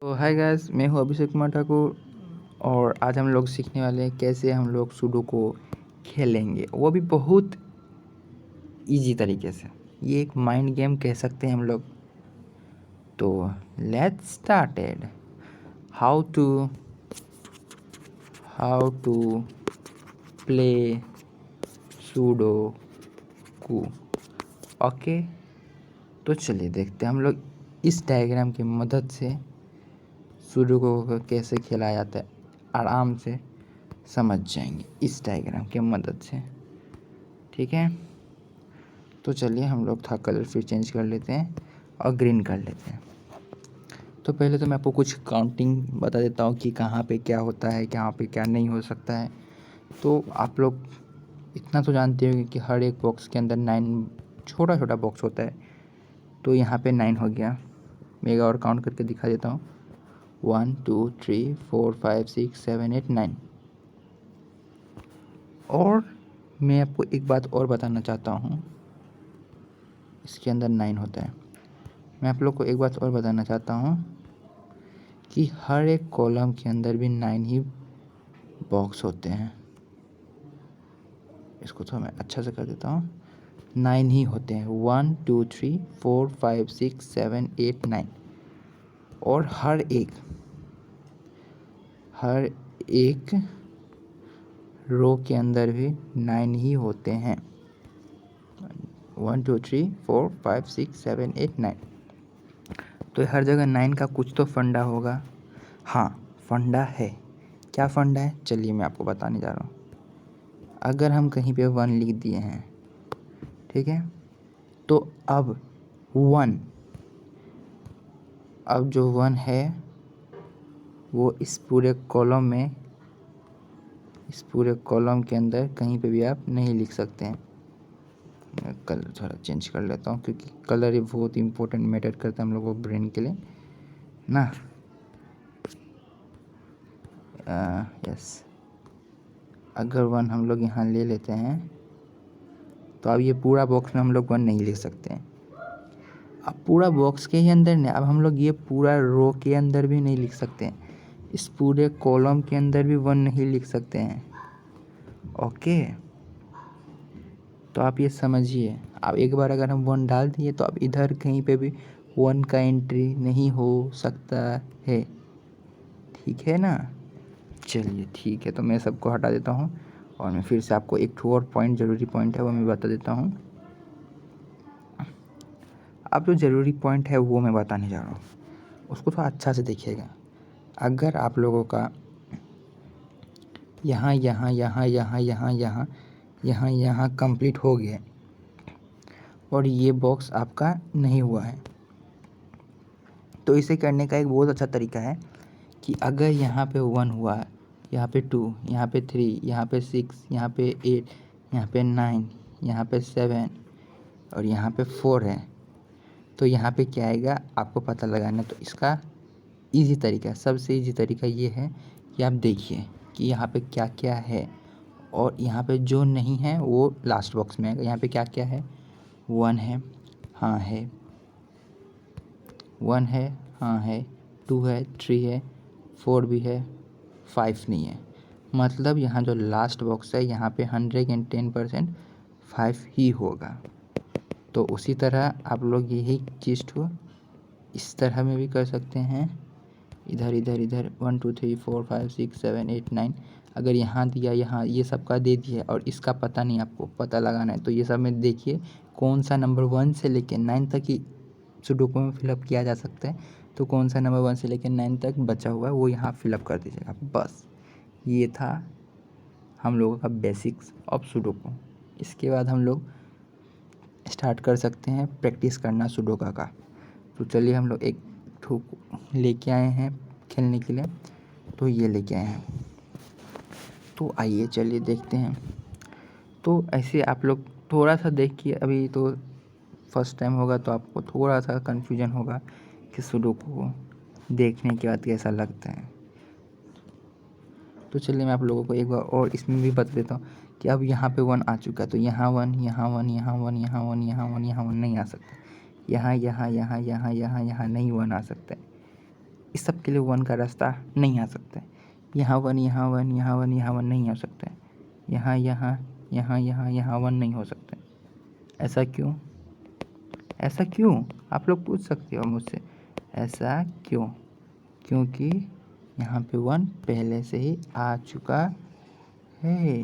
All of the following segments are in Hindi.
तो हाय गाइस, मैं हूँ अभिषेक कुमार ठाकुर और आज हम लोग सीखने वाले हैं कैसे हम लोग सुडोकू खेलेंगे, वो भी बहुत इजी तरीके से। ये एक माइंड गेम कह सकते हैं हम लोग। तो let's started. How to play sudoku. Okay, तो चलिए देखते हैं हम लोग इस डायग्राम की मदद से सुडोकू को कैसे खेला जाता है। आराम से समझ जाएंगे इस डायग्राम की मदद से। ठीक है, तो चलिए हम लोग था कलर फिर चेंज कर लेते हैं और ग्रीन कर लेते हैं। तो पहले तो मैं आपको कुछ काउंटिंग बता देता हूँ कि कहाँ पे क्या होता है, कहाँ पे क्या नहीं हो सकता है। तो आप लोग इतना तो जानते होंगे कि हर एक बॉक्स के अंदर 9 छोटा छोटा बॉक्स होता है। तो यहाँ पे 9 हो गया। मैं एक और काउंट करके दिखा देता हूँ। 1 2 3 4 5 6 7 8 9। और मैं आपको एक बात और बताना चाहता हूँ, इसके अंदर 9 होता है। मैं आप लोग को एक बात और बताना चाहता हूँ कि हर एक कॉलम के अंदर भी 9 ही बॉक्स होते हैं। इसको तो मैं अच्छा से कर देता हूँ। 9 ही होते हैं। 1 2 3 4 5 6 7 8 9। और हर एक रो के अंदर भी 9 ही होते हैं। 1 2 3 4 5 6 7 8 9। तो हर जगह 9 का कुछ तो फंडा होगा। हाँ, फंडा है। क्या फंडा है, चलिए मैं आपको बताने जा रहा हूँ। अगर हम कहीं पे 1 लिख दिए हैं, ठीक है, तो अब 1, अब जो 1 है वो इस पूरे कॉलम के अंदर कहीं पे भी आप नहीं लिख सकते हैं। मैं कलर थोड़ा चेंज कर लेता हूँ क्योंकि कलर ही बहुत इंपॉर्टेंट मैटर करता है हम लोगों को ब्रेन के लिए ना। यस, अगर 1 हम लोग यहाँ ले लेते हैं तो अब ये पूरा बॉक्स में हम लोग 1 नहीं लिख सकते हैं। अब पूरा बॉक्स के ही अंदर नहीं, अब हम लोग ये पूरा रो के अंदर भी नहीं लिख सकते हैं। इस पूरे कॉलम के अंदर भी 1 नहीं लिख सकते हैं। ओके, तो आप ये समझिए। अब एक बार अगर हम 1 डाल दिए तो अब इधर कहीं पे भी 1 का एंट्री नहीं हो सकता है। ठीक है ना। चलिए ठीक है, तो मैं सबको हटा देता हूँ और मैं फिर से आपको एक ठो और पॉइंट, ज़रूरी पॉइंट है वो मैं बता देता हूँ। अब जो ज़रूरी पॉइंट है वो मैं बताने जा रहा हूँ, उसको थोड़ा अच्छा से देखिएगा। अगर आप लोगों का यहाँ यहाँ यहाँ यहाँ यहाँ यहाँ यहाँ यहाँ कंप्लीट हो गया और ये बॉक्स आपका नहीं हुआ है, तो इसे करने का एक बहुत अच्छा तरीका है कि अगर यहाँ पे 1 हुआ है, यहाँ पे 2, यहाँ पे 3, यहाँ पे 6, यहाँ पे 8, यहाँ पे 9, यहाँ पे 7 और यहाँ पे 4 है, तो यहाँ पे क्या आएगा आपको पता लगाना। तो इसका ईजी तरीका, सबसे ईजी तरीका ये है कि आप देखिए कि यहाँ पे क्या क्या है और यहाँ पे जो नहीं है वो लास्ट बॉक्स में आएगा। यहाँ पे क्या क्या है, 1 है, हाँ है, 1 है, हाँ है, 2 है, 3 है, 4 भी है, 5 नहीं है। मतलब यहाँ जो लास्ट बॉक्स है यहाँ पे 110% 5 ही होगा। तो उसी तरह आप लोग यही चीज़ को इस तरह में भी कर सकते हैं। इधर इधर इधर 1 2 3 4 5 6 7 8 9, अगर यहाँ दिया, यहाँ ये सब का दे दिया और इसका पता नहीं, आपको पता लगाना है, तो ये सब में देखिए कौन सा नंबर 1 से लेके 9 तक ही सुडोकू में फिलअप किया जा सकता है। तो कौन सा नंबर 1 से लेकर 9 तक बचा हुआ है वो यहाँ फिलअप कर दीजिएगा। बस ये था हम लोगों का बेसिक्स ऑफ सुडोकू। इसके बाद हम लोग स्टार्ट कर सकते हैं प्रैक्टिस करना सुडोका का। तो चलिए हम लोग एक ठोक लेके आए हैं खेलने के लिए, तो ये लेके आए हैं। तो आइए चलिए देखते हैं। तो ऐसे आप लोग थोड़ा सा देखिए, अभी तो फर्स्ट टाइम होगा तो आपको थोड़ा सा कन्फ्यूजन होगा कि सुडोकू को देखने के बाद कैसा लगता है। तो चलिए मैं आप लोगों को एक बार और इसमें भी बता देता हूँ कि अब यहाँ पे 1 आ चुका है, तो यहाँ 1, यहाँ 1, यहाँ 1, यहाँ 1, यहाँ 1, यहाँ 1 नहीं आ सकता। यहाँ यहाँ यहाँ यहाँ यहाँ यहाँ नहीं 1 आ सकता है। इस सब के लिए 1 का रास्ता नहीं आ सकता है। यहाँ 1 यहाँ 1 यहाँ 1 यहाँ 1 नहीं आ सकता है। यहाँ यहाँ यहाँ यहाँ यहाँ 1 नहीं हो सकता है। ऐसा क्यों? ऐसा क्यों आप लोग पूछ सकते हो मुझसे, ऐसा क्यों? क्योंकि यहाँ पे 1 पहले से ही आ चुका है।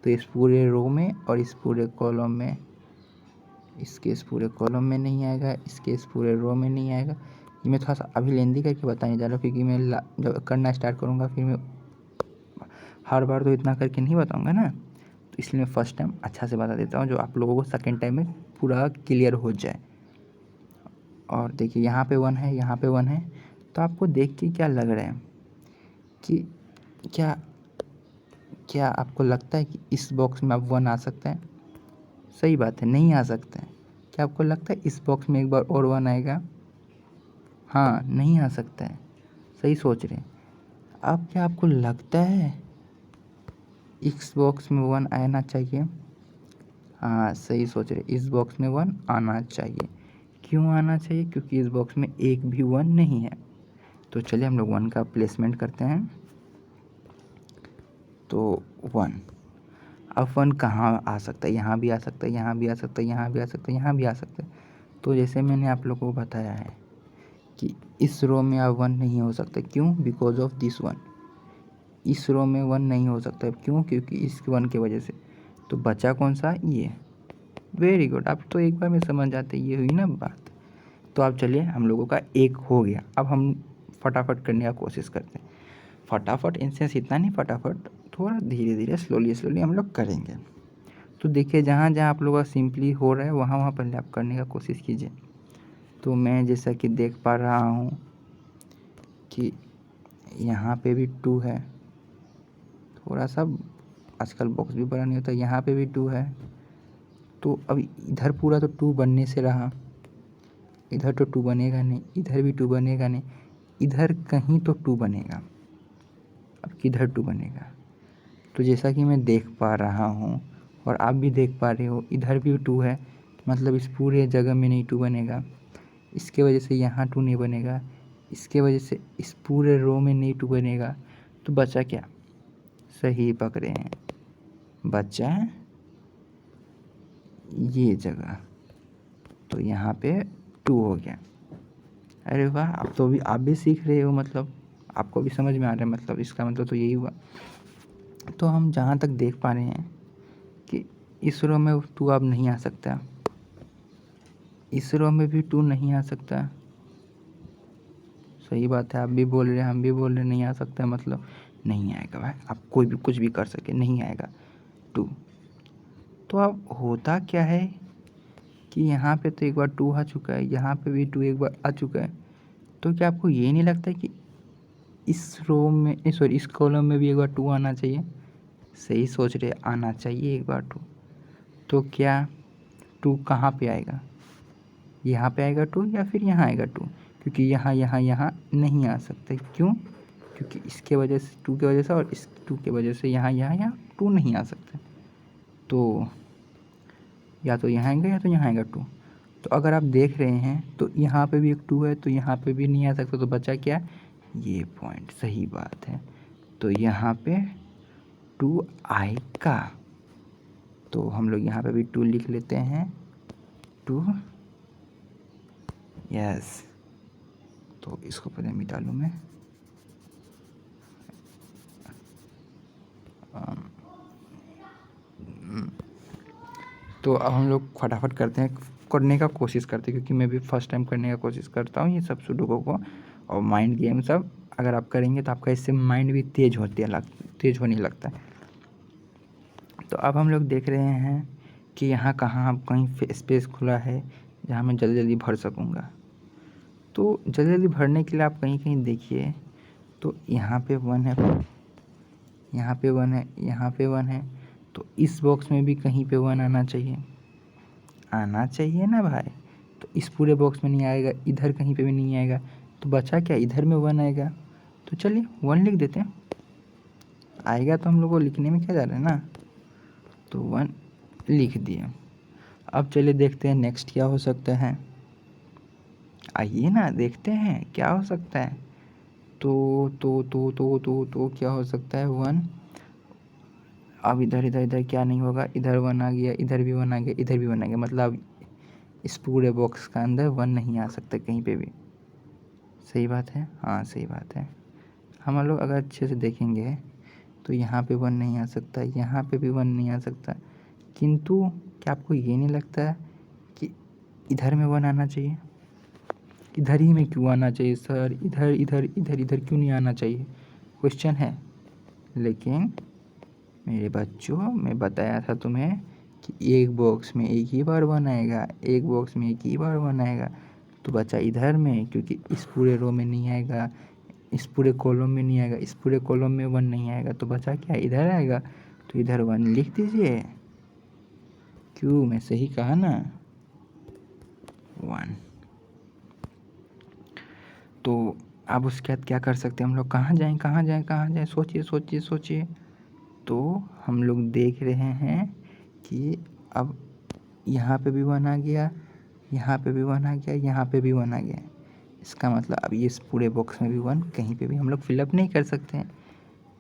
तो इस पूरे रो में और इस पूरे कॉलम में, इसके इस पूरे कॉलम में नहीं आएगा, इसके इस पूरे रो में नहीं आएगा। ये मैं थोड़ा सा अभी लेंदी करके बताने जा रहा हूँ, क्योंकि मैं जब करना स्टार्ट करूँगा फिर मैं हर बार तो इतना करके नहीं बताऊँगा ना, तो इसलिए मैं फर्स्ट टाइम अच्छा से बता देता हूँ, जो आप लोगों को सेकेंड टाइम में पूरा क्लियर हो जाए। और देखिए यहाँ पे 1 है, यहाँ पे 1 है, तो आपको देख के क्या लग रहा है कि क्या आपको लगता है कि इस बॉक्स में अब 1 आ सकता है? सही बात है, नहीं आ सकता है। क्या आपको लगता है इस बॉक्स में एक बार और 1 आएगा? हाँ, नहीं आ सकता है। सही सोच रहे हैं। अब क्या आपको लगता है इस बॉक्स में 1 आना चाहिए? हाँ, सही सोच रहे, इस बॉक्स में 1 आना चाहिए। क्यों आना चाहिए? क्योंकि इस बॉक्स में एक भी 1 नहीं है। तो चलिए हम लोग 1 का प्लेसमेंट करते हैं। तो 1, अब 1 कहाँ आ सकता है? यहाँ भी आ सकता है, यहाँ भी आ सकता है, यहाँ भी आ सकता है, यहाँ भी आ सकता है। तो जैसे मैंने आप लोगों को बताया है कि इस रो में अब 1 नहीं हो सकता। क्यों? Because of this 1। इस रो में 1 नहीं हो सकता। क्यों? क्योंकि इस 1 की वजह से। तो बचा कौन सा? ये। वेरी गुड, आप तो एक बार में समझ जाते, ये हुई ना बात। तो अब चलिए हम लोगों का 1 हो गया। अब हम फटाफट करने का कोशिश करते हैं। फटाफट इन सेंस इतना नहीं फटाफट, थोड़ा धीरे धीरे स्लोली हम लोग करेंगे। तो देखिए जहाँ जहाँ आप लोगों का सिंपली हो रहा है वहाँ वहाँ पहले आप करने का कोशिश कीजिए। तो मैं जैसा कि देख पा रहा हूँ कि यहाँ पे भी 2 है, थोड़ा सा आजकल बॉक्स भी बड़ा नहीं होता। यहाँ पे भी 2 है, तो अब इधर पूरा तो 2 बनने से रहा, इधर तो 2 बनेगा नहीं, इधर भी 2 बनेगा नहीं, इधर कहीं तो 2 बनेगा। अब किधर 2 बनेगा? तो जैसा कि मैं देख पा रहा हूँ और आप भी देख पा रहे हो, इधर भी 2 है, मतलब इस पूरे जगह में नहीं 2 बनेगा। इसके वजह से यहाँ 2 नहीं बनेगा, इसके वजह से इस पूरे रो में नहीं 2 बनेगा। तो बचा क्या? सही पकड़े हैं, बचा ये जगह। तो यहाँ पे 2 हो गया। अरे वाह, अब तो अभी आप भी सीख रहे हो, मतलब आपको भी समझ में आ रहा है, मतलब इसका मतलब तो यही हुआ। तो हम जहाँ तक देख पा रहे हैं कि इस रो में 2 अब नहीं आ सकता, इस रो में भी 2 नहीं आ सकता। सही बात है, आप भी बोल रहे हैं, हम भी बोल रहे नहीं आ सकता, मतलब नहीं आएगा भाई। आप कोई भी कुछ भी कर सके, नहीं आएगा 2। तो अब होता क्या है कि यहाँ पे तो एक बार 2 आ चुका है, यहाँ पे भी 2 एक बार आ चुका है। तो क्या आपको ये नहीं लगता कि इस रो में, सॉरी, इस कॉलम में भी एक बार 2 आना चाहिए? सही सोच रहे, आना चाहिए एक बार 2। तो क्या 2 कहाँ पे आएगा? यहाँ पे आएगा 2 या फिर यहाँ आएगा 2? क्योंकि यहाँ नहीं आ सकते। क्यों? क्योंकि इसके वजह से, 2 की वजह से, और इस 2 की वजह से यहाँ 2 नहीं आ सकते। तो या तो यहाँ आएगा या तो यहाँ आएगा 2। तो अगर आप देख रहे हैं तो यहाँ पे भी एक 2 है, तो यहाँ पे भी नहीं आ सकता। तो बचा क्या? ये पॉइंट। सही बात है, तो यहाँ पे 2 आएगा। तो हम लोग यहाँ पे भी 2 लिख लेते हैं, 2। यस, तो इसको पहले मिटा लूँ मैं। तो अब हम लोग फटाफट करते हैं, करने का कोशिश करते हैं, क्योंकि मैं भी फर्स्ट टाइम करने का कोशिश करता हूँ ये सब सुडोको को। और माइंड गेम सब अगर आप करेंगे तो आपका इससे माइंड भी तेज़ होने लगता है। तो अब हम लोग देख रहे हैं कि यहाँ कहाँ कहीं स्पेस खुला है जहाँ मैं जल्दी जल्दी भर सकूँगा। तो जल्दी जल्दी भरने के लिए आप कहीं कहीं देखिए, तो यहाँ पे 1 है, यहाँ पे 1 है, यहाँ पे 1 है। तो इस बॉक्स में भी कहीं पे 1 आना चाहिए ना भाई। तो इस पूरे बॉक्स में नहीं आएगा, इधर कहीं पे भी नहीं आएगा। तो बचा क्या? इधर में 1 आएगा। तो चलिए 1 लिख देते हैं, आएगा तो हम लोग को लिखने में क्या जा रहा है ना। तो 1 लिख दिए। अब चलिए देखते हैं नेक्स्ट क्या हो सकता है। आइए ना, देखते हैं क्या हो सकता है। तो क्या हो सकता है 1। अब इधर इधर इधर क्या नहीं होगा, इधर 1 आ गया, इधर भी 1 आ गया, इधर भी 1 आ गया, मतलब इस पूरे बॉक्स का अंदर 1 नहीं आ सकता कहीं पे भी। सही बात है, हाँ सही बात है। हम लोग अगर अच्छे से देखेंगे तो यहाँ पे 1 नहीं आ सकता, यहाँ पे भी 1 नहीं आ सकता, किंतु क्या आपको ये नहीं लगता कि इधर में 1 आना चाहिए? इधर ही में क्यों आना चाहिए सर? इधर इधर इधर इधर क्यों नहीं आना चाहिए? क्वेश्चन है। लेकिन मेरे बच्चों, मैं बताया था तुम्हें कि एक बॉक्स में एक ही बार 1 आएगा, एक बॉक्स में एक ही बार 1 आएगा। तो बचा इधर में, क्योंकि इस पूरे रो में नहीं आएगा, इस पूरे कॉलम में नहीं आएगा, इस पूरे कॉलम में 1 नहीं आएगा, तो बचा क्या, इधर आएगा। तो इधर 1 लिख दीजिए। क्यों, मैं सही कहा ना? 1। तो अब उसके बाद क्या कर सकते हैं हम लोग? कहाँ जाएं, कहाँ जाएं, कहाँ जाएं? सोचिए सोचिए सोचिए। तो हम लोग देख रहे हैं कि अब यहाँ पे भी 1 आ गया, यहाँ पे भी 1 आ गया, यहाँ पे भी 1 आ गया। इसका मतलब अब ये इस पूरे बॉक्स में भी 1 कहीं पे भी हम लोग फिलअप नहीं कर सकते हैं।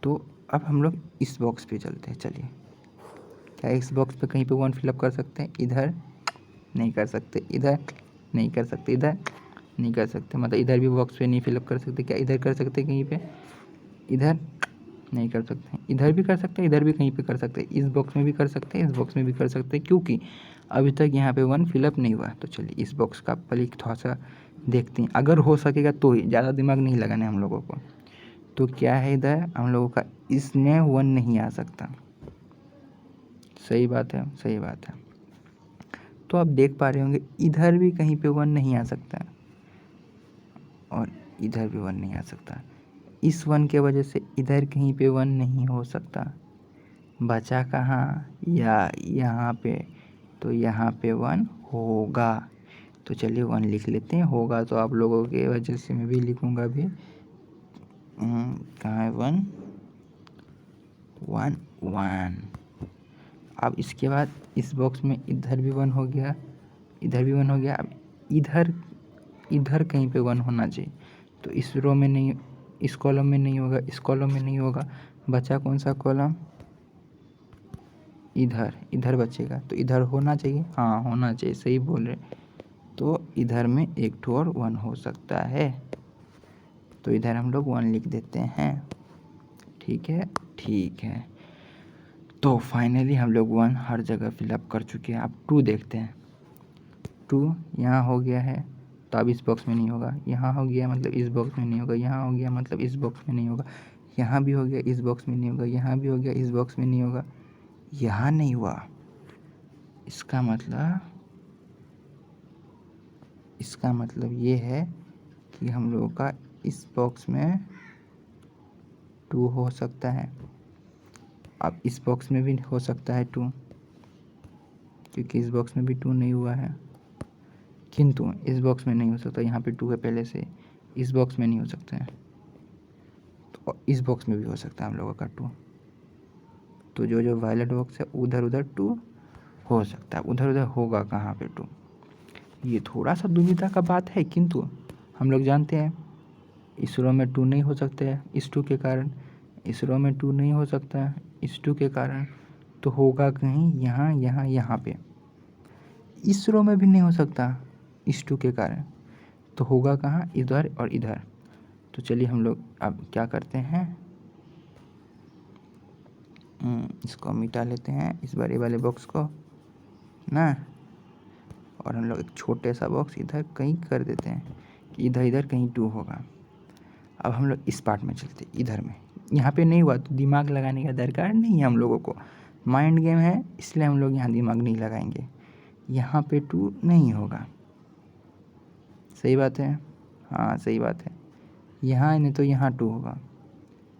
तो अब हम लोग इस बॉक्स पे चलते हैं। चलिए, क्या इस बॉक्स पे कहीं पे 1 फिलअप कर सकते हैं? इधर नहीं कर सकते, इधर नहीं कर सकते, इधर नहीं कर सकते, मतलब इधर भी बॉक्स पे नहीं फिलअप कर सकते। क्या इधर कर सकते कहीं पे? इधर नहीं कर सकते, इधर भी कर सकते हैं, इधर भी कहीं पे कर सकते हैं, इस बॉक्स में भी कर सकते हैं, इस बॉक्स में भी कर सकते हैं, क्योंकि अभी तक यहाँ पे 1 फिलअप नहीं हुआ। तो चलिए इस बॉक्स का पहले थोड़ा सा देखते हैं, अगर हो सकेगा तो ही, ज़्यादा दिमाग नहीं लगाना है हम लोगों को। तो क्या है इधर हम लोगों का, इसमें 1 नहीं आ सकता। सही बात है, सही बात है। तो आप देख पा रहे होंगे इधर भी कहीं पे 1 नहीं आ सकता और इधर भी 1 नहीं आ सकता। इस 1 के वजह से इधर कहीं पे 1 नहीं हो सकता। बचा कहाँ, या यहाँ पे? तो यहाँ पे 1 होगा। तो चलिए 1 लिख लेते हैं। होगा तो आप लोगों के वजह से मैं भी लिखूँगा भी। कहाँ है 1? 1 1। अब इसके बाद इस बॉक्स में इधर भी 1 हो गया, इधर भी 1 हो गया। अब इधर इधर कहीं पे 1 होना चाहिए। तो इस रो में नहीं, इस कॉलम में नहीं होगा, इस कॉलम में नहीं होगा। बचा कौन सा कॉलम? इधर, इधर बचेगा। तो इधर होना चाहिए, हाँ होना चाहिए, सही बोल रहे। तो इधर में एक ठो और 1 हो सकता है। तो इधर हम लोग 1 लिख देते हैं। ठीक है, ठीक है। तो फाइनली हम लोग 1 हर जगह फिलअप कर चुके हैं। अब 2 देखते हैं। 2 यहाँ हो गया है, तो अब इस बॉक्स में नहीं होगा। यहाँ हो गया मतलब इस बॉक्स में नहीं होगा, यहाँ हो गया मतलब इस बॉक्स में नहीं होगा, यहाँ भी हो गया इस बॉक्स में नहीं होगा, यहाँ भी हो गया इस बॉक्स में नहीं होगा, यहाँ नहीं हुआ। इसका मतलब ये है कि हम लोगों का इस बॉक्स में 2 हो सकता है। अब इस बॉक्स में भी हो सकता है 2, क्योंकि इस बॉक्स में भी 2 नहीं हुआ है, किंतु इस बॉक्स में नहीं हो सकता। यहाँ पे 2 है पहले से, इस बॉक्स में नहीं हो सकता है। तो इस बॉक्स में भी हो सकता है हम लोगों का 2। तो जो जो वायलेट बॉक्स है उधर उधर 2 हो सकता है। उधर उधर होगा कहाँ पे 2? ये थोड़ा सा दुविधा का बात है, किंतु हम लोग जानते हैं इस रो में 2 नहीं हो सकते हैं इस 2 के कारण, इस रो में 2 नहीं हो सकता है इस 2 के कारण। तो होगा कहीं यहाँ, यहाँ, यहाँ पे। इस रो में भी नहीं हो सकता इस 2 के कारण, तो होगा कहाँ, इधर और इधर। तो चलिए हम लोग अब क्या करते हैं, इसको मिटा लेते हैं, इस बड़े वाले बॉक्स को ना, और हम लोग एक छोटे सा बॉक्स इधर कहीं कर देते हैं कि इधर इधर कहीं 2 होगा। अब हम लोग इस पार्ट में चलते, इधर में। यहाँ पे नहीं हुआ तो दिमाग लगाने का दरकार नहीं है हम लोगों को, माइंड गेम है, इसलिए हम लोग यहाँ दिमाग नहीं लगाएंगे। यहाँ पे 2 नहीं होगा। सही बात है, हाँ सही बात है। यहाँ नहीं तो यहाँ 2 होगा।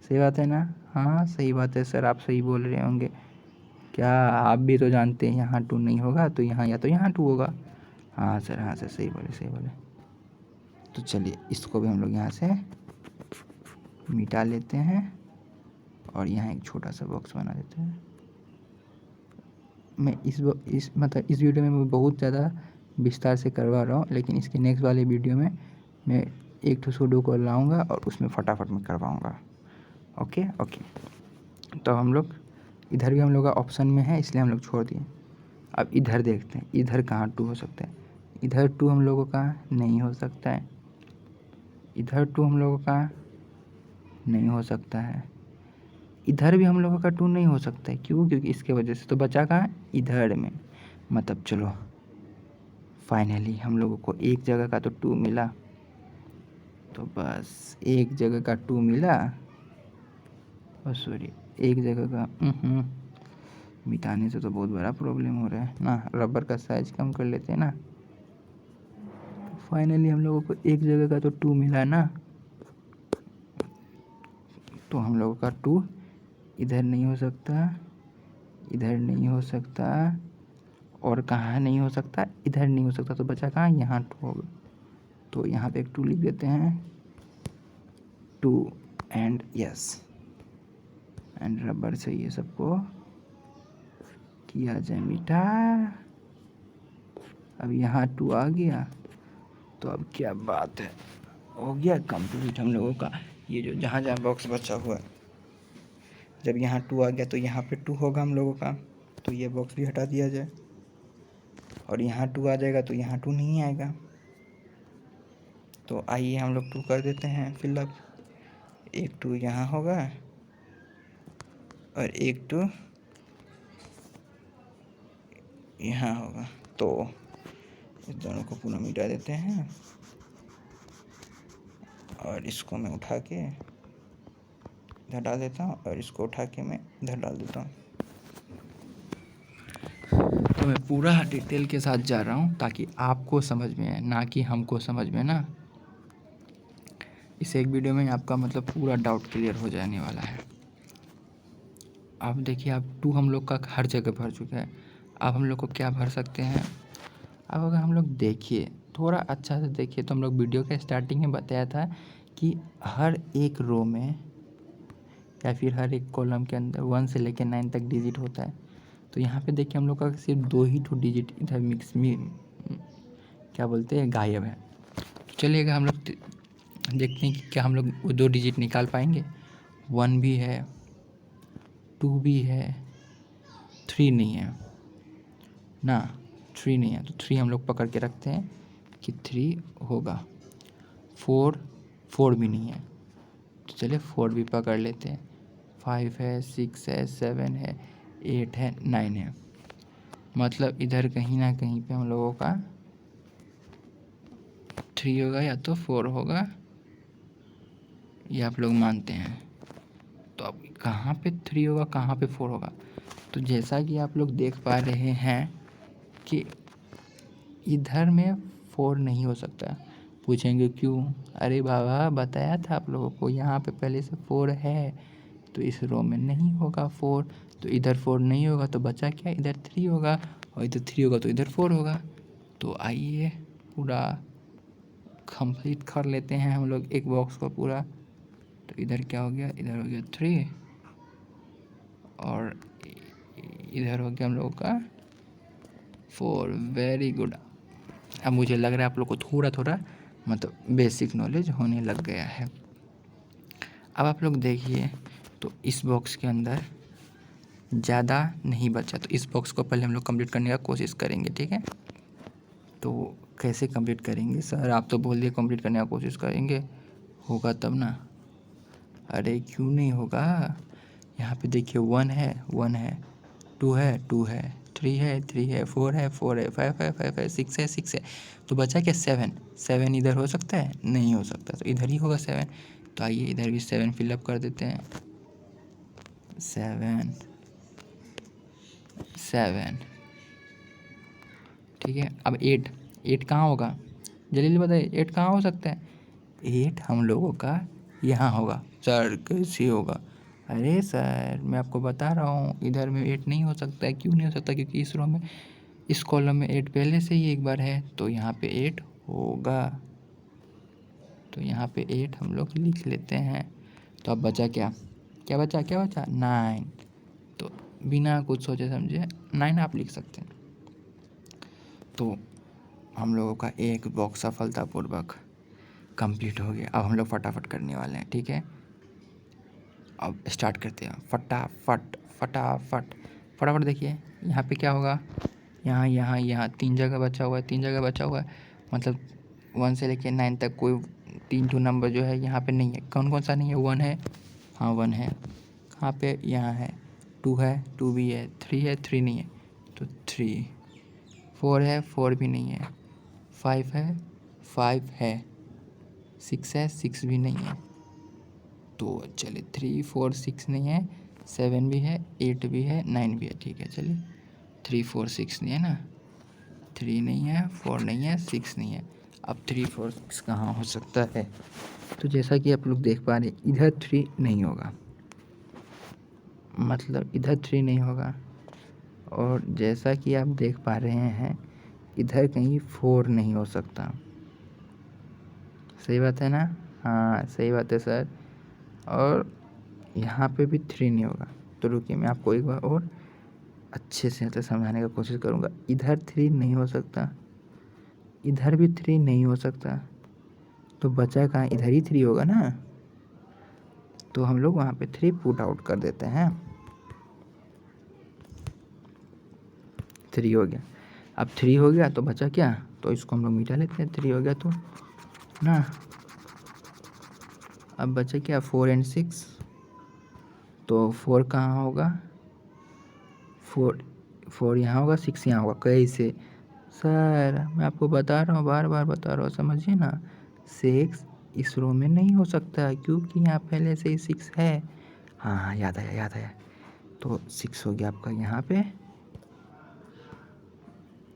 सही बात है ना? हाँ सही बात है सर, आप सही बोल रहे होंगे। क्या आप भी तो जानते हैं यहाँ 2 नहीं होगा, तो यहाँ या तो यहाँ 2 होगा। हाँ सर, हाँ सर, सही बोले, सही बोले। तो चलिए इसको भी हम लोग यहाँ से मिटा लेते हैं और यहाँ एक छोटा सा बॉक्स बना देते हैं। मैं इस वीडियो में मैं बहुत ज़्यादा विस्तार से करवा रहा हूँ, लेकिन इसके नेक्स्ट वाले वीडियो में मैं एक ठो सुडोकू लाऊंगा और उसमें फटाफट में करवाऊंगा। ओके ओके, तो हम लोग इधर भी हम लोग का ऑप्शन में है, इसलिए हम लोग छोड़ दिए। अब इधर देखते हैं, इधर कहाँ 2 हो सकता है। इधर 2 हम लोगों का नहीं हो सकता है, इधर 2 हम लोगों का नहीं हो सकता है, इधर भी हम लोगों का 2 नहीं हो सकता है। क्यों? क्योंकि इसके वजह से तो बचा कहाँ, इधर में। मतलब चलो फाइनली हम लोगों को एक जगह का तो 2 मिला, तो बस एक जगह का 2 मिला। सॉरी, एक जगह का मिटाने से तो बहुत बड़ा प्रॉब्लम हो रहा है ना। रबर का साइज कम कर लेते हैं ना। फाइनली हम लोगों को एक जगह का तो 2 मिला ना, तो हम लोगों का 2 इधर नहीं हो सकता, इधर नहीं हो सकता, और कहाँ नहीं हो सकता, इधर नहीं हो सकता, तो बचा कहाँ, यहाँ 2 होगा। तो यहाँ पे एक 2 लिख देते हैं, 2 एंड यस, एंड रबर से ये सबको किया जाए मीठा। अब यहाँ 2 आ गया, तो अब क्या बात है, हो गया कंप्लीट हम लोगों का। ये जो जहाँ जहाँ बॉक्स बचा हुआ है, जब यहाँ 2 आ गया तो यहाँ पे 2 होगा हम लोगों का, तो ये बॉक्स भी हटा दिया जाए। और यहाँ 2 आ जाएगा तो यहाँ 2 नहीं आएगा। तो आइए हम लोग 2 कर देते हैं फिलअप। एक 2 यहाँ होगा और एक 2 यहाँ होगा। तो इस दोनों को पुनः मिटा देते हैं और इसको मैं उठा के इधर डाल देता हूँ और इसको उठा के मैं इधर डाल देता हूँ। तो मैं पूरा डिटेल के साथ जा रहा हूँ ताकि आपको समझ में आए, ना कि हमको समझ में ना। इस एक वीडियो में आपका मतलब पूरा डाउट क्लियर हो जाने वाला है। अब देखिए, अब 2 हम लोग का हर जगह भर चुका है। अब हम लोग को क्या भर सकते हैं। अब अगर हम लोग देखिए, थोड़ा अच्छा से देखिए, तो हम लोग वीडियो के स्टार्टिंग में बताया था कि हर एक रो में या फिर हर एक कॉलम के अंदर 1 से लेकर 9 तक डिजिट होता है। तो यहाँ पे देखिए हम लोग का सिर्फ 2 ही ठो डिजिट इधर मिक्स में क्या बोलते हैं, गायब है। तो चलिएगा हम लोग देखते हैं कि क्या हम लोग वो 2 डिजिट निकाल पाएंगे। 1 भी है, 2 भी है, 3 नहीं है ना, 3 नहीं है, तो 3 हम लोग पकड़ के रखते हैं कि 3 होगा। 4 भी नहीं है, तो चलिए 4 भी पकड़ लेते हैं। 5 है, 6 है, 7 है, 8 है, 9 है। मतलब इधर कहीं ना कहीं पे हम लोगों का 3 होगा या तो 4 होगा, ये आप लोग मानते हैं। तो अब कहाँ पे 3 होगा, कहाँ पे 4 होगा। तो जैसा कि आप लोग देख पा रहे हैं कि इधर में 4 नहीं हो सकता। पूछेंगे क्यों? अरे बाबा, बताया था आप लोगों को, यहाँ पे पहले से 4 है, तो इस रो में नहीं होगा 4। तो इधर 4 नहीं होगा तो बचा क्या, इधर 3 होगा, और इधर 3 होगा तो इधर 4 होगा। तो आइए पूरा कंप्लीट कर लेते हैं हम लोग एक बॉक्स को पूरा। तो इधर क्या हो गया, इधर हो गया 3 और इधर हो गया हम लोगों का 4। Very good. अब मुझे लग रहा है आप लोग को थोड़ा थोड़ा मतलब बेसिक नॉलेज होने लग गया है। अब आप लोग देखिए, तो इस बॉक्स के अंदर ज़्यादा नहीं बचा, तो इस बॉक्स को पहले हम लोग कंप्लीट करने का कोशिश करेंगे, ठीक है। तो कैसे कंप्लीट करेंगे सर, आप तो बोल दिए कंप्लीट करने का कोशिश करेंगे, होगा तब ना। अरे क्यों नहीं होगा, यहाँ पे देखिए 1 है, 1 है, 2 है, 2 है, 3 है, 3 है, 4 है, 4 है, 5 है, 5 है, 6 है, 6 है। तो बचा क्या, 7। 7 इधर हो सकता है, नहीं हो सकता, तो इधर ही होगा 7। तो आइए इधर भी 7 फिलअप कर देते हैं। 7 7, ठीक है। अब 8 कहाँ होगा, जल्दी बताइए 8 कहाँ हो सकता है। 8 हम लोगों का यहाँ होगा। सर कैसे होगा, अरे सर मैं आपको बता रहा हूँ, इधर में 8 नहीं हो सकता है। क्यों नहीं हो सकता, क्योंकि इस रो में, इस कॉलम में 8 पहले से ही एक बार है, तो यहाँ पे 8 होगा। तो यहाँ पे 8 हम लोग लिख लेते हैं। तो अब बचा क्या, क्या बचा, क्या बचा, 9। तो बिना कुछ सोचे समझे 9 आप लिख सकते हैं। तो हम लोगों का एक बॉक्स सफलतापूर्वक कंप्लीट हो गया। अब हम लोग फटाफट करने वाले हैं, ठीक है। अब स्टार्ट करते हैं, फटाफट फटाफट फटाफट। देखिए यहाँ पे क्या होगा, यहाँ यहाँ यहाँ 3 जगह बचा हुआ है, 3 जगह बचा हुआ है, मतलब 1 से लेके 9 तक कोई 3 2 नंबर जो है यहाँ पे नहीं है। कौन कौन सा नहीं है? 1 है, हाँ 1 है। कहाँ पे? यहाँ है। 2 है, 2 भी है। 3 है, 3 नहीं है तो 3। 4 है, 4 भी नहीं है। 5 है, 5 है। 6 है, 6 भी नहीं है। तो चलिए 3 4 6 नहीं है, 7 भी है, 8 भी है, 9 भी है। ठीक है चलिए, 3 4 6 नहीं है ना, 3 नहीं है, 4 नहीं है, 6 नहीं है। अब 3 4 6 कहाँ हो सकता है? तो जैसा कि आप लोग देख पा रहे हैं, इधर 3 नहीं होगा, मतलब इधर 3 नहीं होगा। और जैसा कि आप देख पा रहे हैं, इधर कहीं 4 नहीं हो सकता। सही बात है ना? हाँ सही बात है सर। और यहाँ पे भी 3 नहीं होगा। तो रुकिए, मैं आपको एक बार और अच्छे से मतलब समझाने का कोशिश करूँगा। इधर 3 नहीं हो सकता, इधर भी 3 नहीं हो सकता, तो बचा कहाँ? इधर ही 3 होगा ना। तो हम लोग वहाँ पे 3 पुट आउट कर देते हैं। 3 हो गया। अब 3 हो गया तो बचा क्या? तो इसको हम लोग मिटा लेते हैं। 3 हो गया तो ना, अब बचा क्या? 4 एंड 6। तो 4 कहाँ होगा? 4 यहाँ होगा, 6 यहाँ होगा। कैसे? सर मैं आपको बता रहा हूँ, बार बार बता रहा हूँ, समझिए ना। 6 इस रो में नहीं हो सकता क्योंकि यहाँ पहले से ही 6 है। हाँ हाँ याद आया याद आया। तो 6 हो गया आपका यहाँ पे,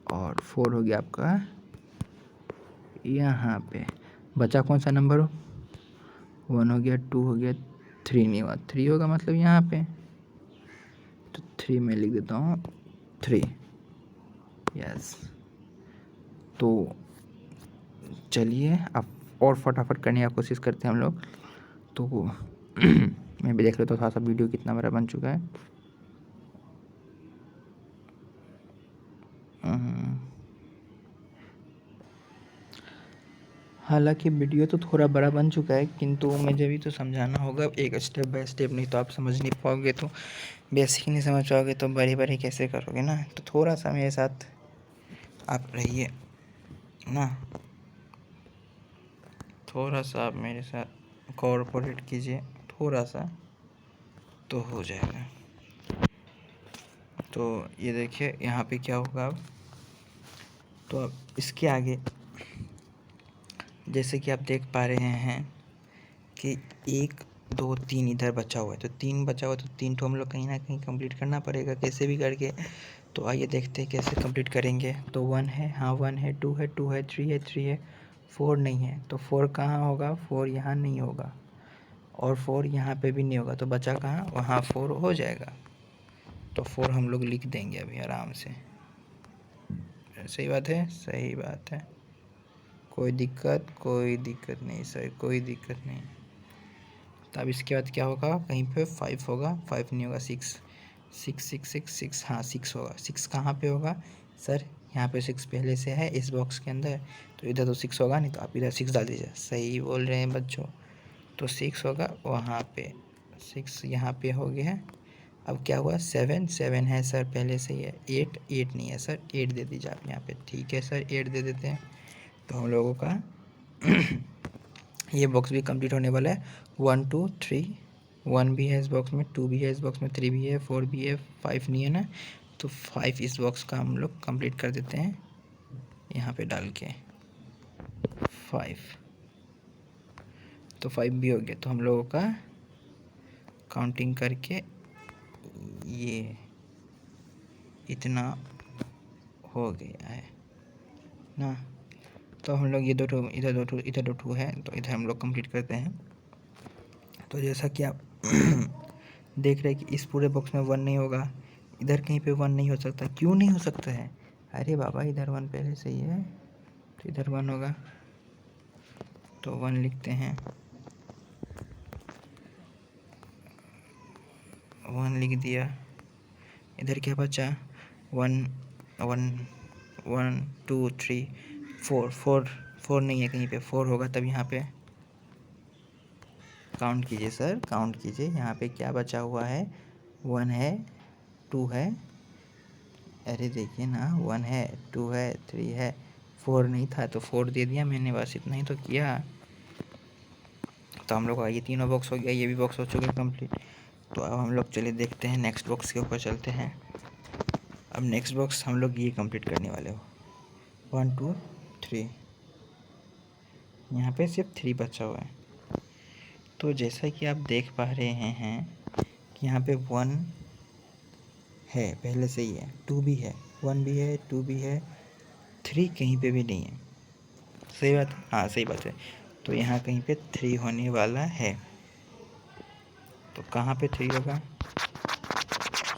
और 4 हो गया आपका यहाँ पे। बचा कौन सा नंबर हो? 1 हो गया, 2 हो गया, 3 नहीं हुआ। 3 होगा मतलब यहाँ पे, तो 3 में लिख देता हूँ 3। यस। तो चलिए अब और फटाफट करने की कोशिश करते हैं हम लोग। तो मैं भी देख लेता हूँ थोड़ा सा वीडियो कितना बड़ा बन चुका है। हालांकि वीडियो तो थोड़ा बड़ा बन चुका है, किंतु मुझे भी तो समझाना होगा एक स्टेप बाय स्टेप, नहीं तो आप समझ नहीं पाओगे, तो बेसिक नहीं समझ पाओगे तो बड़ी बड़ी कैसे करोगे ना। तो थोड़ा सा मेरे साथ आप रहिए ना, थोड़ा सा आप मेरे साथ कोऑपरेट कीजिए थोड़ा सा, तो हो जाएगा। तो ये देखिए यहाँ पे क्या होगा अब। तो अब इसके आगे जैसे कि आप देख पा रहे हैं कि 1 2 3 इधर बचा हुआ है, तो 3 बचा हुआ है, तो 3 तो हम लोग कहीं ना कहीं कंप्लीट करना पड़ेगा कैसे भी करके। तो आइए देखते हैं कैसे कंप्लीट करेंगे। तो 1 है, हाँ 1 है, 2 है, 2 है, 3 है, 3 है, 4 नहीं है। तो 4 कहाँ होगा? 4 यहाँ नहीं होगा, और 4 यहाँ पे भी नहीं होगा, तो बचा कहाँ? वहाँ 4 हो जाएगा। तो 4 हम लोग लिख देंगे अभी आराम से। सही बात है, सही बात है, कोई दिक्कत नहीं सर, कोई दिक्कत नहीं। तो अब इसके बाद क्या होगा? कहीं पे 5 होगा, 5 नहीं होगा, 6 6 6 6 6, हाँ 6 होगा। 6 कहाँ पे होगा सर? यहाँ पे 6 पहले से है इस बॉक्स के अंदर, तो इधर तो 6 होगा नहीं, तो आप इधर 6 डाल दीजिए। सही बोल रहे हैं बच्चों। तो 6 होगा वहाँ पे, 6 यहाँ पे हो गया है। अब क्या हुआ? 7 7 है सर पहले से ही है। 8 8 नहीं है सर, 8 दे दीजिए आप यहाँ पे। ठीक है सर, 8 दे देते हैं। तो हम लोगों का ये बॉक्स भी कंप्लीट होने वाला है। 1 2 3, 1 भी है इस बॉक्स में, 2 भी है इस बॉक्स में, 3 भी है, 4 भी है, 5 नहीं है ना। तो 5 इस बॉक्स का हम लोग कंप्लीट कर देते हैं यहाँ पे डाल के 5। तो 5 भी हो गया। तो हम लोगों का काउंटिंग करके ये इतना हो गया है ना। तो हम लोग ये दो ठो इधर, दो ठो इधर, दो ठो है, तो इधर हम लोग कंप्लीट करते हैं। तो जैसा कि आप देख रहे हैं कि इस पूरे बॉक्स में 1 नहीं होगा, इधर कहीं पे 1 नहीं हो सकता। क्यों नहीं हो सकता है? अरे बाबा इधर 1 पहले से ही है, तो इधर 1 होगा। तो 1 लिखते हैं, 1 लिख दिया। इधर क्या बचा? 1 1 1 2 3 4 4 4 नहीं है कहीं पे, 4 होगा तब यहाँ पे काउंट कीजिए सर, काउंट कीजिए। यहाँ पे क्या बचा हुआ है, 1 है, 2 है, अरे देखिए ना 1 है, 2 है, 3 है, 4 नहीं था तो 4 दे दिया मैंने, बस इतना ही तो किया। तो हम लोग का ये तीनों बॉक्स हो गया, ये भी बॉक्स हो चुके कंप्लीट। तो अब हम लोग चलिए देखते हैं नेक्स्ट बॉक्स के ऊपर चलते हैं। अब नेक्स्ट बॉक्स हम लोग ये कंप्लीट करने वाले हो, 1 2 3, यहाँ पे सिर्फ 3 बचा हुआ है। तो जैसा कि आप देख पा रहे हैं कि यहाँ पे 1 है पहले से ही है, 2 भी है, 1 भी है, 2 भी है, 3 कहीं पे भी नहीं है। सही बात है, हाँ सही बात है। तो यहाँ कहीं पे 3 होने वाला है। तो कहाँ पे 3 होगा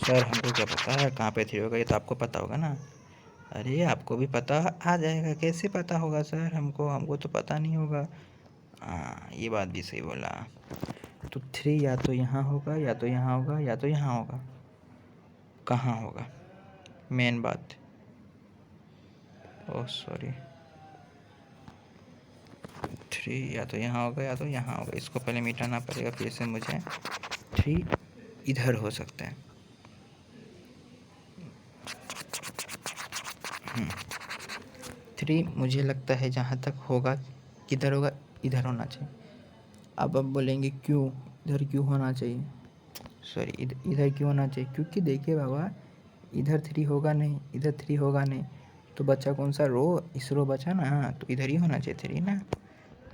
सर, हमको क्या पता है कहाँ पे 3 होगा, ये तो आपको पता होगा ना। अरे आपको भी पता आ जाएगा, कैसे पता होगा सर, हमको तो पता नहीं होगा। हाँ ये बात भी सही बोला। तो 3 या तो यहाँ होगा, या तो यहाँ होगा, या तो यहाँ होगा। कहाँ होगा मेन बात, ओह सॉरी, 3 या तो यहाँ होगा या तो यहाँ होगा। इसको पहले मिटाना पड़ेगा फिर से मुझे। 3 इधर हो सकता है, 3 मुझे लगता है जहाँ तक होगा, किधर होगा, इधर होना चाहिए। अब बोलेंगे क्यों, इधर क्यों होना चाहिए, सॉरी इधर क्यों होना चाहिए, क्योंकि देखिए बाबा, इधर 3 होगा नहीं, इधर 3 होगा नहीं, तो बच्चा कौन सा रो, इस रो बचा ना, तो इधर ही होना चाहिए 3 ना।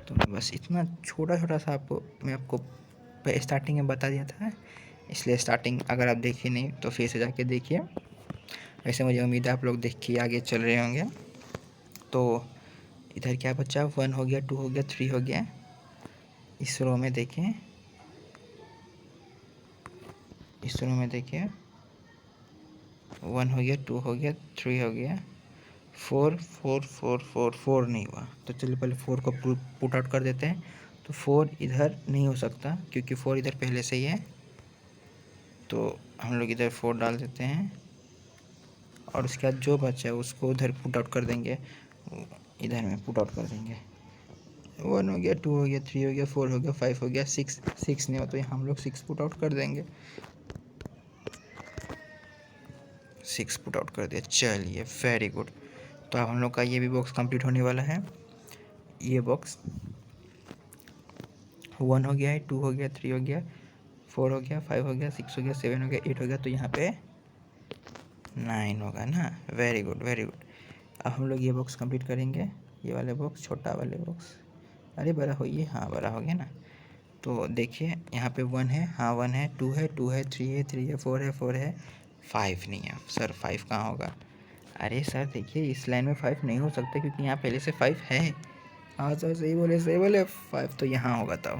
तो बस इतना छोटा छोटा सा मैं आपको स्टार्टिंग में बता दिया था, इसलिए स्टार्टिंग अगर आप देखिए नहीं तो फिर से जाके देखिए। वैसे मुझे उम्मीद है आप लोग देख के आगे चल रहे होंगे। तो इधर क्या बचा, 1 हो गया, 2 हो गया, 3 हो गया। इस रो में देखिए, इस रो में देखिए 1 हो गया, 2 हो गया, 3 हो गया, 4 4 4 4 4 नहीं हुआ। तो चलिए पहले 4 को पुट आउट कर देते हैं। तो 4 इधर नहीं हो सकता क्योंकि 4 इधर पहले से ही है, तो हम लोग इधर 4 डाल देते हैं और उसके बाद जो बचा है उसको उधर पुट आउट कर देंगे, इधर में पुट आउट कर देंगे। 1 हो गया, 2 हो गया, 3 हो गया, 4 हो गया, 5 हो गया, 6 नहीं हो तो हम लोग 6 पुट आउट कर देंगे। 6 पुट आउट कर दिया, चलिए वेरी गुड। तो अब हम लोग का ये भी बॉक्स कंप्लीट होने वाला है। ये बॉक्स 1 हो गया है, 2 हो गया, 3 हो गया, 4 हो गया, 5 हो गया, 6 हो गया, 7 हो गया, 8 हो गया, तो यहाँ पे 9 होगा ना। Very good very good. अब हम लोग ये बॉक्स कंप्लीट करेंगे, ये वाले बॉक्स, छोटा वाले बॉक्स। अरे बड़ा हो, ये हाँ बड़ा हो गया ना। तो देखिए यहाँ पे 1 है, हाँ 1 है, 2 है, 2 है, 3 है, 3 है, 4 है, 4 है, 5 नहीं है सर। 5 कहाँ होगा, अरे सर देखिए इस लाइन में 5 नहीं हो सकता क्योंकि यहाँ पहले से 5 है। हाँ सर सही बोले, सही बोले, 5 तो यहाँ होगा। तो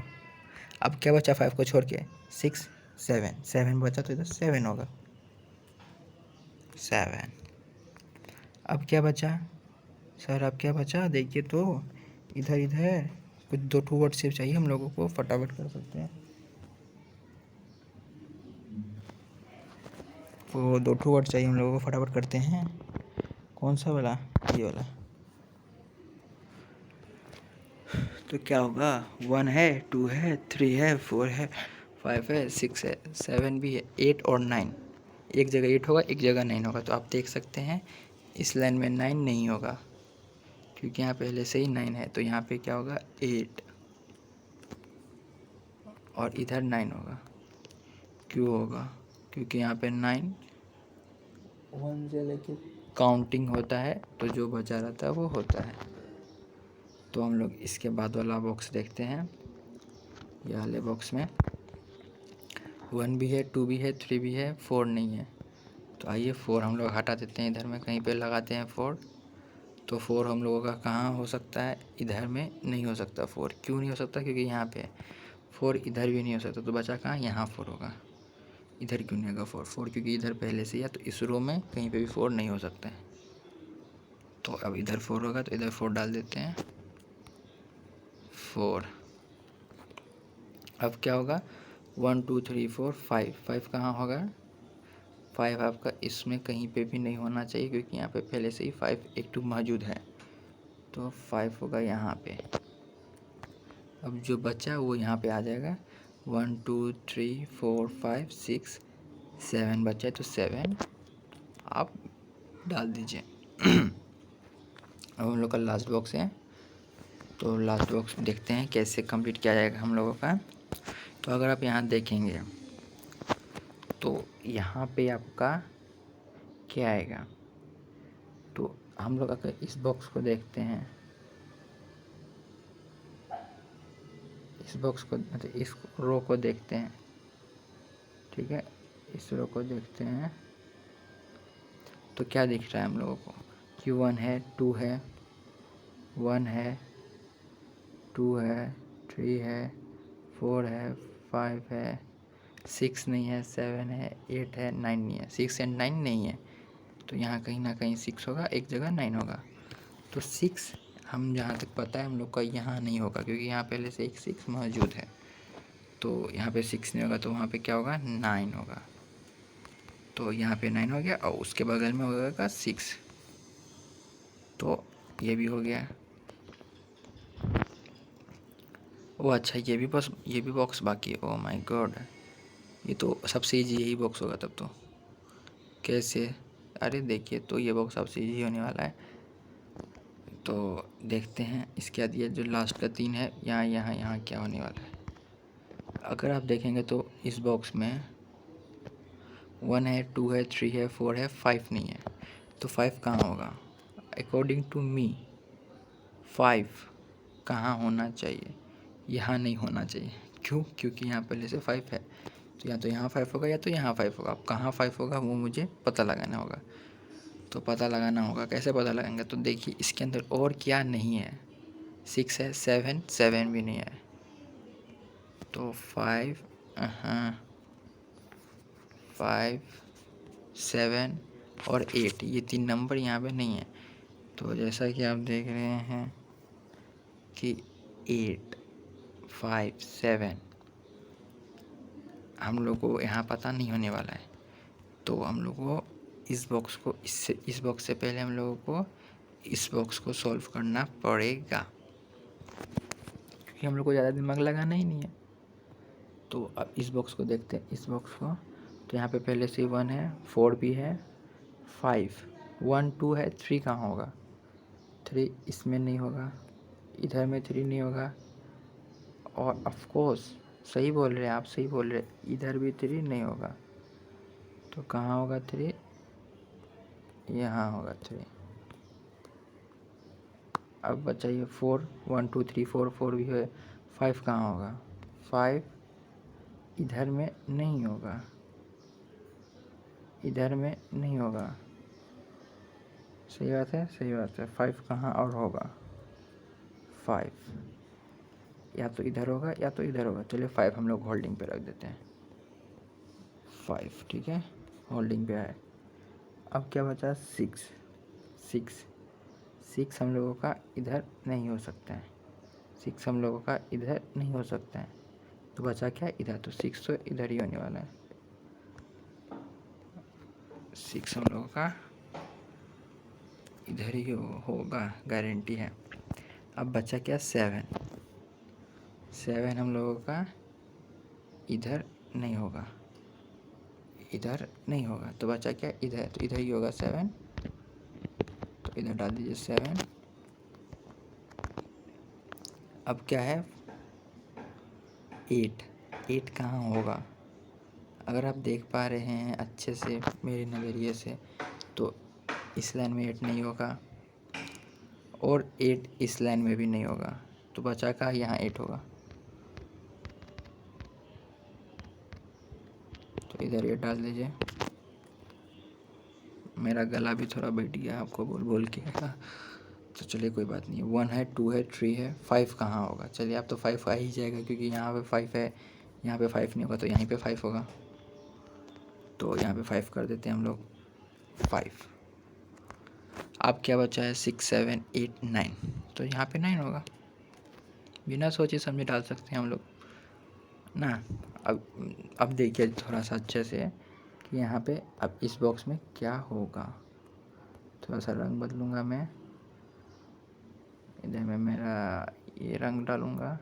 अब क्या बचा 5 को छोड़ के, 6 7 7 बचा, तो इधर 7 होगा, 7। अब क्या बचा सर, अब क्या बचा देखिए तो, इधर इधर कुछ 2 वर्ड सिर्फ चाहिए हम लोगों को, फटाफट कर सकते हैं। वो 2 वर्ड चाहिए हम लोगों को, फटाफट करते हैं। कौन सा वाला, ये वाला। तो क्या होगा, 1 है, 2 है, 3 है, 4 है, 5 है, 6 है, 7 भी है, 8 और 9। एक जगह 8 होगा, एक जगह 9 होगा। तो आप देख सकते हैं इस लाइन में 9 नहीं होगा क्योंकि यहाँ पहले से ही 9 है। तो यहाँ पे क्या होगा, 8 और इधर 9 होगा। क्यों होगा, क्योंकि यहाँ पे 9 1 से लेके काउंटिंग होता है, तो जो बचा रहता है वो होता है। तो हम लोग इसके बाद वाला बॉक्स देखते हैं। ये वाले बॉक्स में 1 भी है, 2 भी है, 3 भी है, 4 नहीं है। तो आइए 4 हम लोग हटा देते हैं, इधर में कहीं पे लगाते हैं 4। तो 4 हम लोगों का कहाँ हो सकता है, इधर में नहीं हो सकता 4। क्यों नहीं हो सकता, क्योंकि यहाँ पे 4 इधर भी नहीं हो सकता। तो बचा कहाँ, यहाँ 4 होगा। इधर क्यों नहीं होगा 4 क्योंकि इधर पहले से ही, तो इस रो में कहीं पे भी 4 नहीं हो सकता है। तो अब इधर 4 होगा तो इधर 4 डाल देते हैं, 4। अब क्या होगा, 1 2 3 4 5, 5 कहाँ होगा, 5 आपका इसमें कहीं पे भी नहीं होना चाहिए क्योंकि यहाँ पे पहले से ही 5 एक 2 मौजूद है। तो 5 होगा यहाँ पे। अब जो बचा वो यहाँ पे आ जाएगा। 1 2 3 4 5 6 7 बचा है, तो 7 आप डाल दीजिए। अब हम लोग का लास्ट बॉक्स है, तो लास्ट बॉक्स देखते हैं कैसे कंप्लीट किया जाएगा हम लोगों का। तो अगर आप यहाँ देखेंगे तो यहाँ पे आपका क्या आएगा, तो हम लोग अगर इस बॉक्स को देखते हैं, इस बॉक्स को मतलब इस रो को देखते हैं, ठीक है, इस रो को देखते हैं तो क्या दिख रहा है हम लोगों को कि 1 है, 2 है, 1 है, 2 है, 3 है, 4 है, 5 है, 6 नहीं है, 7 है, 8 है, 9 नहीं है। 6 एंड 9 नहीं है, तो यहाँ कहीं ना कहीं 6 होगा, एक जगह 9 होगा। तो 6 हम जहाँ तक पता है हम लोग का यहाँ नहीं होगा, क्योंकि यहाँ पहले से एक 6 मौजूद है। तो यहाँ पे 6 नहीं होगा, तो वहाँ पे क्या होगा, 9 होगा। तो यहाँ पे 9 हो गया और उसके बगल में होगा 6, तो ये भी हो गया। ओ अच्छा, ये भी बॉक्स बाकी है। ओ माय गॉड, ये तो सबसे ईजी यही बॉक्स होगा तब तो। कैसे, अरे देखिए, तो ये बॉक्स सबसे ईजी होने वाला है। तो देखते हैं इसके बाद ये जो लास्ट का 3 है, यहाँ क्या होने वाला है। अगर आप देखेंगे तो इस बॉक्स में 1 है, 2 है, 3 है, 4 है, 5 नहीं है। तो 5 कहाँ होगा? अकॉर्डिंग टू मी 5 कहाँ होना चाहिए? यहाँ नहीं होना चाहिए। क्यों? क्योंकि यहाँ पहले से 5 है, तो या तो यहाँ 5 होगा या तो यहाँ 5 होगा। अब कहाँ 5 होगा वो मुझे पता लगाना होगा। तो पता लगाना होगा, कैसे पता लगाएंगे? तो देखिए इसके अंदर और क्या नहीं है। 6 है, 7 भी नहीं है, तो 5, हाँ 5, 7 और 8, ये 3 नंबर यहाँ पे नहीं है। तो जैसा कि आप देख रहे हैं कि 8, 5, 7 हम लोग को यहाँ पता नहीं होने वाला है। तो हम लोग को इस बॉक्स से पहले हम लोगों को इस बॉक्स को सॉल्व करना पड़ेगा, क्योंकि हम लोग को ज़्यादा दिमाग लगाना ही नहीं है। तो अब इस बॉक्स को देखते हैं, इस बॉक्स को। तो यहाँ पे पहले से 1 है, 4 भी है, 5, 1 2 है, 3 कहाँ होगा? 3 इसमें नहीं होगा, इधर में 3 नहीं होगा, और ऑफ कोर्स सही बोल रहे हैं आप, सही बोल रहे हैं, इधर भी 3 नहीं होगा। तो कहाँ होगा 3? यहाँ होगा 3। अब बचा ये 4, 1 2 3 4, 4 भी है। 5 कहाँ होगा? 5 इधर में नहीं होगा, इधर में नहीं होगा। सही बात है, सही बात है। 5 कहाँ और होगा? 5 या तो इधर होगा या तो इधर होगा। चलिए 5 हम लोग होल्डिंग पे रख देते हैं। 5 ठीक है, होल्डिंग पे है। अब क्या बचा? 6 हम लोगों का इधर नहीं हो सकता है, 6 हम लोगों का इधर नहीं हो सकता है। तो बचा क्या? इधर। तो 6 तो इधर ही होने वाला है, 6 हम लोगों का इधर ही होगा, गारंटी है। अब बचा क्या? 7 हम लोगों का इधर नहीं होगा, इधर नहीं होगा। तो बचा क्या? इधर। तो इधर ही होगा 7, तो इधर डाल दीजिए 7। अब क्या है? 8 कहाँ होगा? अगर आप देख पा रहे हैं अच्छे से मेरे नज़रिए से, तो इस लाइन में 8 नहीं होगा और 8 इस लाइन में भी नहीं होगा। तो बचा का यहाँ 8 होगा, तो इधर ये डाल दीजिए। मेरा गला भी थोड़ा बैठ गया आपको बोल बोल के, तो चलिए कोई बात नहीं। 1 है, 2 है, 3 है, 5 कहाँ होगा? चलिए अब तो 5 आ ही जाएगा, क्योंकि यहाँ पे 5 है, यहाँ पे 5 नहीं होगा, तो यहीं पे 5 होगा। तो यहाँ पे 5 कर देते हैं हम लोग, 5। अब क्या बचा है? 6 7 8 9, तो यहाँ पे 9 होगा। बिना सोचे समझे डाल सकते हैं हम लोग ना। अब देखिए थोड़ा सा अच्छे से कि यहाँ पे अब इस बॉक्स में क्या होगा। थोड़ा सा रंग बदलूँगा मैं, इधर मैं मेरा ये रंग डालूँगा,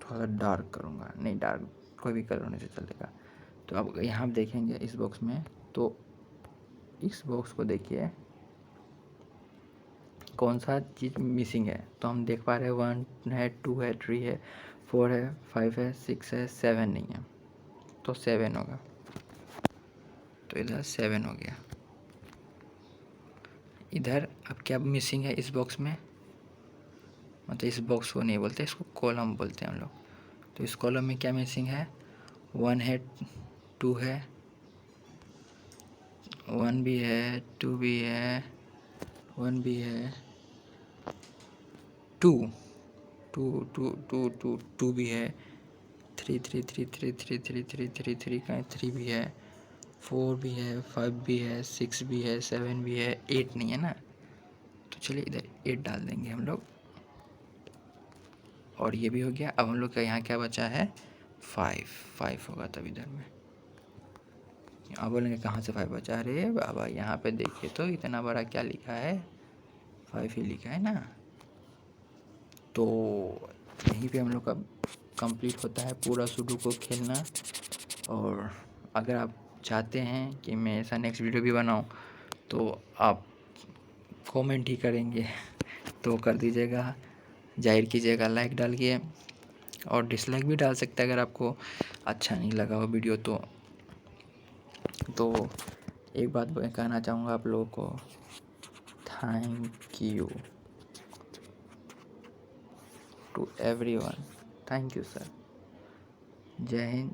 थोड़ा सा डार्क करूँगा, नहीं डार्क कोई भी कलर होने से चलेगा। तो अब यहाँ देखेंगे इस बॉक्स में, तो इस बॉक्स को देखिए कौन सा चीज़ मिसिंग है। तो हम देख पा रहे हैं 1 है, 2 है, 3 है, 4 है, 5 है, 6 है, 7 नहीं है, तो 7 होगा। तो इधर 7 हो गया। इधर अब क्या मिसिंग है इस बॉक्स में, मतलब इस बॉक्स को नहीं बोलते, इसको कॉलम बोलते हैं हम लोग। तो इस कॉलम में क्या मिसिंग है, 1 है, 2 है, 1 भी है, 2 भी है, 1 भी है, 2 2 2 2 2 2 भी है, 3 3 3 3 3 3 3 3 3 का 3 भी है, 4 भी है, 5 भी है, 6 भी है, 7 भी है, 8 नहीं है ना। तो चलिए इधर 8 डाल देंगे हम लोग, और ये भी हो गया। अब हम लोग का यहाँ क्या बचा है, 5 होगा तब इधर में। अब बोलेंगे कहाँ से 5 बचा, अरे बाबा यहाँ पे देखिए तो इतना बड़ा क्या लिखा है, 5 ही लिखा है ना। तो यहीं पे हम लोग का कंप्लीट होता है पूरा सुडोकू खेलना। और अगर आप चाहते हैं कि मैं ऐसा नेक्स्ट वीडियो भी बनाऊं, तो आप कमेंट ही करेंगे तो कर दीजिएगा, जाहिर कीजिएगा लाइक डाल के, और डिसलाइक भी डाल सकते हैं अगर आपको अच्छा नहीं लगा हो वीडियो तो एक बात मैं कहना चाहूँगा आप लोगों को, thank you to everyone, thank you sir, जय हिंद,